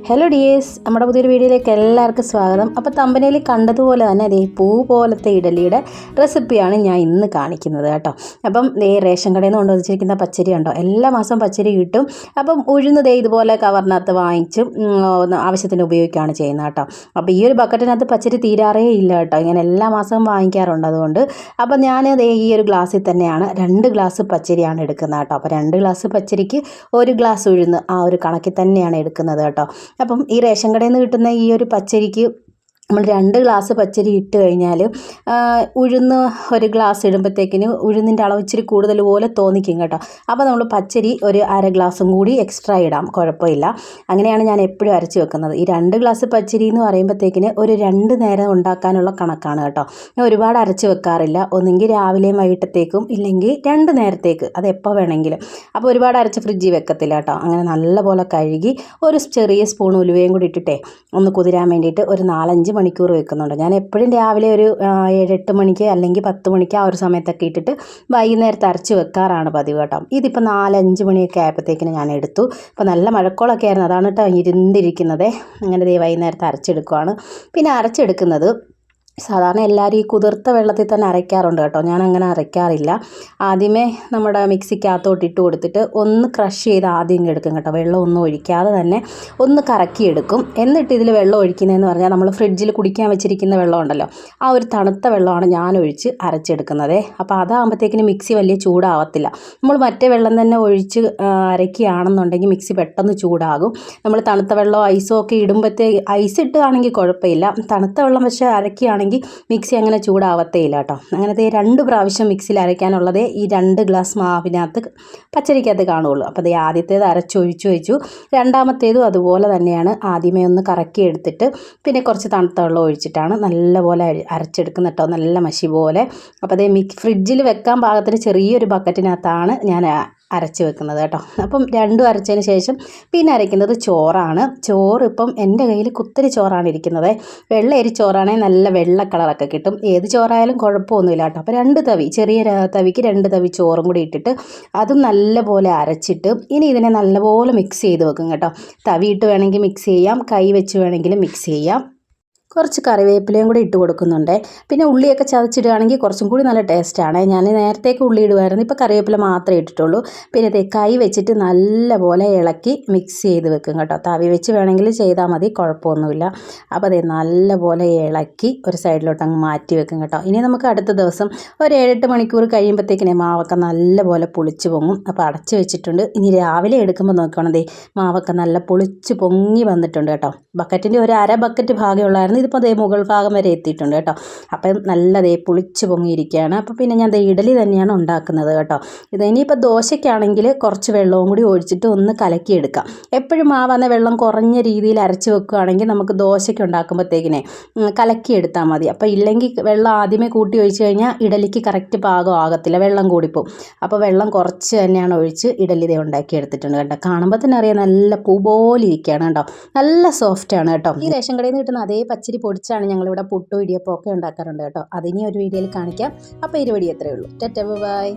Hello dears, നമ്മുടെ പുതിയൊരു വീഡിയോയിലേക്ക് എല്ലാവർക്കും സ്വാഗതം. അപ്പോൾ തമ്പനയിൽ കണ്ടതുപോലെ തന്നെ ദേ പൂ പോലത്തെ ഇഡലിയുടെ റെസിപ്പിയാണ് ഞാൻ ഇന്ന് കാണിക്കുന്നത് കേട്ടോ. അപ്പം ദേ റേഷൻ കടയിൽ നിന്ന് കൊണ്ടുവച്ചിരിക്കുന്ന പച്ചരി ഉണ്ടോ, എല്ലാ മാസവും പച്ചരി കിട്ടും. അപ്പം ഉഴുന്ന് ദേ ഇതുപോലെ കവറിനകത്ത് വാങ്ങിച്ചും ആവശ്യത്തിന് ഉപയോഗിക്കുകയാണ് ചെയ്യുന്നത് കേട്ടോ. അപ്പോൾ ഈ ഒരു ബക്കറ്റിനകത്ത് പച്ചരി തീരാറേ ഇല്ല കേട്ടോ, ഇങ്ങനെ എല്ലാ മാസവും വാങ്ങിക്കാറുണ്ട്. അതുകൊണ്ട് അപ്പം ഞാൻ ദേ ഈ ഒരു ഗ്ലാസ്സിൽ തന്നെയാണ് 2 ഗ്ലാസ് പച്ചരിയാണ് എടുക്കുന്നത് കേട്ടോ. അപ്പോൾ 2 ഗ്ലാസ് പച്ചരിക്ക് 1 ഗ്ലാസ് ഉഴുന്ന്, ആ ഒരു കണക്കിൽ തന്നെയാണ് എടുക്കുന്നത് കേട്ടോ. അപ്പം ഈ റേഷൻ കടയിൽ നിന്ന് കിട്ടുന്ന ഈ ഒരു പച്ചരിക്ക് നമ്മൾ 2 ഗ്ലാസ് പച്ചരി ഇട്ട് കഴിഞ്ഞാൽ ഉഴുന്ന് 1 ഗ്ലാസ് ഇടുമ്പോഴത്തേക്കിന് ഉഴുന്നിൻ്റെ അളവ് ഇച്ചിരി കൂടുതൽ പോലെ തോന്നിക്കും കേട്ടോ. അപ്പോൾ നമ്മൾ പച്ചരി ഒരു 1/2 ഗ്ലാസും കൂടി എക്സ്ട്രാ ഇടാം, കുഴപ്പമില്ല. അങ്ങനെയാണ് ഞാൻ എപ്പോഴും അരച്ച് വെക്കുന്നത്. ഈ 2 ഗ്ലാസ് പച്ചരി എന്ന് പറയുമ്പോഴത്തേക്കിന് ഒരു 2 നേരം ഉണ്ടാക്കാനുള്ള കണക്കാണ് കേട്ടോ. ഞാൻ ഒരുപാട് അരച്ച് വെക്കാറില്ല, ഒന്നെങ്കിൽ രാവിലെയും വൈകിട്ടത്തേക്കും, ഇല്ലെങ്കിൽ 2 നേരത്തേക്ക്, അത് എപ്പോൾ വേണമെങ്കിലും. അപ്പോൾ ഒരുപാട് അരച്ച് ഫ്രിഡ്ജിൽ വെക്കത്തില്ല കേട്ടോ. അങ്ങനെ നല്ലപോലെ കഴുകി ഒരു ചെറിയ സ്പൂൺ ഉലുവയും കൂടി ഇട്ടിട്ടേ ഒന്ന് കുതിരാൻ വേണ്ടിയിട്ട് ഒരു 4-5 മണിക്കൂർ വെക്കുന്നുണ്ട്. ഞാൻ എപ്പോഴും രാവിലെ ഒരു 7-8 മണിക്ക് അല്ലെങ്കിൽ 10 മണിക്ക് ആ ഒരു സമയത്തൊക്കെ ഇട്ടിട്ട് വൈകുന്നേരത്ത് അരച്ച് വെക്കാറാണ് പതിവ് കേട്ടോ. ഇതിപ്പോൾ 4-5 മണിയൊക്കെ ആയപ്പോഴത്തേക്കിന് ഞാൻ എടുത്തു. അപ്പോൾ നല്ല മഴക്കോളൊക്കെ ആയിരുന്നു, അതാണ് കേട്ടോ ഇരുന്നിരിക്കുന്നത്. അങ്ങനെ ദേ വൈകുന്നേരത്ത് അരച്ചെടുക്കുവാണ്. പിന്നെ അരച്ചെടുക്കുന്നത് സാധാരണ എല്ലാവരും ഈ കുതിർത്ത വെള്ളത്തിൽ തന്നെ അരയ്ക്കാറുണ്ട് കേട്ടോ. ഞാൻ അങ്ങനെ അരയ്ക്കാറില്ല. ആദ്യമേ നമ്മുടെ മിക്സിക്കകത്തോട്ട് ഇട്ട് കൊടുത്തിട്ട് ഒന്ന് ക്രഷ് ചെയ്ത് ആദ്യം എടുക്കും കേട്ടോ. വെള്ളം ഒന്നും ഒഴിക്കാതെ തന്നെ ഒന്ന് കറക്കിയെടുക്കും. എന്നിട്ട് ഇതിൽ വെള്ളം ഒഴിക്കുന്നതെന്ന് പറഞ്ഞാൽ നമ്മൾ ഫ്രിഡ്ജിൽ കുടിക്കാൻ വെച്ചിരിക്കുന്ന വെള്ളം ഉണ്ടല്ലോ, ആ ഒരു തണുത്ത വെള്ളമാണ് ഞാൻ ഒഴിച്ച് അരച്ചെടുക്കുന്നത്. അപ്പോൾ അതാകുമ്പോഴത്തേക്കിന് മിക്സി വലിയ ചൂടാവത്തില്ല. നമ്മൾ മറ്റേ വെള്ളം തന്നെ ഒഴിച്ച് അരയ്ക്കുകയാണെന്നുണ്ടെങ്കിൽ മിക്സി പെട്ടെന്ന് ചൂടാകും. നമ്മൾ തണുത്ത വെള്ളമോ ഐസോ ഒക്കെ ഇടുമ്പോഴത്തേക്ക്, ഐസ് ഇട്ടുകയാണെങ്കിൽ കുഴപ്പമില്ല, തണുത്ത വെള്ളം പക്ഷേ അരയ്ക്കുകയാണെങ്കിൽ മിക്സി അങ്ങനെ ചൂടാവത്തേ ഇല്ല കേട്ടോ. അങ്ങനത്തെ 2 പ്രാവശ്യം മിക്സിയിൽ അരയ്ക്കാനുള്ളതേ ഈ 2 ഗ്ലാസ് മാവിനകത്ത് പച്ചരിക്കകത്ത് കാണുകയുള്ളൂ. അപ്പോൾ അത് ആദ്യത്തേത് അരച്ചൊഴിച്ച് വെച്ചു. രണ്ടാമത്തേതും അതുപോലെ തന്നെയാണ്. ആദ്യമേ ഒന്ന് കറക്കി എടുത്തിട്ട് പിന്നെ കുറച്ച് തണുത്ത വെള്ളം ഒഴിച്ചിട്ടാണ് നല്ലപോലെ അരച്ചെടുക്കുന്നത് കേട്ടോ, നല്ല മഷി പോലെ. അപ്പോൾ അതേ ഫ്രിഡ്ജിൽ വെക്കാൻ പാകത്തിന് ചെറിയൊരു ബക്കറ്റിനകത്താണ് ഞാൻ അരച്ച് വെക്കുന്നത് കേട്ടോ. അപ്പം 2 അരച്ചതിന് ശേഷം പിന്നെ അരയ്ക്കുന്നത് ചോറാണ്. ചോറ് ഇപ്പം എൻ്റെ കയ്യിൽ കുത്തരി ചോറാണ് ഇരിക്കുന്നത്. വെള്ള അരി ചോറാണെങ്കിൽ നല്ല വെള്ള കളറൊക്കെ കിട്ടും. ഏത് ചോറായാലും കുഴപ്പമൊന്നുമില്ല കേട്ടോ. അപ്പോൾ 2 തവി, ചെറിയ തവിക്ക് 2 തവി ചോറും കൂടി ഇട്ടിട്ട് അതും നല്ലപോലെ അരച്ചിട്ട് ഇനി ഇതിനെ നല്ലപോലെ മിക്സ് ചെയ്ത് വെക്കും കേട്ടോ. തവിയിട്ട് വേണമെങ്കിൽ മിക്സ് ചെയ്യാം, കൈ വെച്ച് വേണമെങ്കിലും മിക്സ് ചെയ്യാം. കുറച്ച് കറിവേപ്പിലയും കൂടി ഇട്ട് കൊടുക്കുന്നുണ്ട്. പിന്നെ ഉള്ളിയൊക്കെ ചതച്ചിടുകയാണെങ്കിൽ കുറച്ചും കൂടി നല്ല ടേസ്റ്റാണ്. ഞാൻ നേരത്തേക്ക് ഉള്ളി ഇടുമായിരുന്നു, ഇപ്പോൾ കറിവേപ്പില മാത്രമേ ഇട്ടിട്ടുള്ളൂ. പിന്നെ കൈ വെച്ചിട്ട് നല്ലപോലെ ഇളക്കി മിക്സ് ചെയ്ത് വെക്കും കേട്ടോ. തവി വെച്ച് വേണമെങ്കിൽ ചെയ്താൽ മതി, കുഴപ്പമൊന്നുമില്ല. അപ്പോൾ അതേ നല്ലപോലെ ഇളക്കി ഒരു സൈഡിലോട്ട് അങ്ങ് മാറ്റി വെക്കും കേട്ടോ. ഇനി നമുക്ക് അടുത്ത ദിവസം ഒരു 7-8 മണിക്കൂർ കഴിയുമ്പോഴത്തേക്കിനെ മാവൊക്കെ നല്ലപോലെ പുളിച്ച് പൊങ്ങും. അപ്പോൾ അടച്ച് വെച്ചിട്ടുണ്ട്. ഇനി രാവിലെ എടുക്കുമ്പോൾ നോക്കണം, ദേ മാവൊക്കെ നല്ല പുളിച്ച് പൊങ്ങി വന്നിട്ടുണ്ട് കേട്ടോ. ബക്കറ്റിൻ്റെ ഒരു 1/2 ബക്കറ്റ് ഭാഗമുള്ളായിരുന്നു, ഇതിപ്പോൾ ദേ മുകൾ ഭാഗം വരെ എത്തിയിട്ടുണ്ട് കേട്ടോ. അപ്പം നല്ല ദേ പുളിച്ച് പൊങ്ങിയിരിക്കുകയാണ്. അപ്പോൾ പിന്നെ ഞാൻ ദേ ഇഡലി തന്നെയാണ് ഉണ്ടാക്കുന്നത് കേട്ടോ. ഇത് ഇനിയിപ്പോൾ ദോശയ്ക്കാണെങ്കിൽ കുറച്ച് വെള്ളവും കൂടി ഒഴിച്ചിട്ട് ഒന്ന് കലക്കിയെടുക്കാം. എപ്പോഴും മാവന്ന വെള്ളം കുറഞ്ഞ രീതിയിൽ അരച്ച് വെക്കുകയാണെങ്കിൽ നമുക്ക് ദോശയ്ക്ക് ഉണ്ടാക്കുമ്പോഴത്തേക്കിനെ കലക്കിയെടുത്താൽ മതി. അപ്പോൾ ഇല്ലെങ്കിൽ വെള്ളം ആദ്യമേ കൂട്ടി ഒഴിച്ച് കഴിഞ്ഞാൽ ഇഡലിക്ക് കറക്റ്റ് പാകം ആകത്തില്ല, വെള്ളം കൂടിപ്പോവും. അപ്പോൾ വെള്ളം കുറച്ച് തന്നെയാണ് ഒഴിച്ച് ഇഡലി ദേ ഉണ്ടാക്കിയെടുത്തിട്ടുണ്ട് കേട്ടോ. കാണുമ്പോൾ തന്നെ അറിയാം നല്ല പൂ പോലെ ഇരിക്കുകയാണ് കേട്ടോ, നല്ല സോഫ്റ്റാണ് കേട്ടോ. ഈ റേഷൻ കടയിൽ നിന്ന് കിട്ടുന്ന അതേ പച്ചരി പൊടിച്ചാണ് ഞങ്ങളിവിടെ പുട്ടും ഇടിയപ്പം ഒക്കെ ഉണ്ടാക്കാറുണ്ട് കേട്ടോ. അതിനി ഒരു വീഡിയോയിൽ കാണിക്കാം. അപ്പോൾ ഈ വീഡിയോ എത്രയേ ഉള്ളൂ. ബൈ.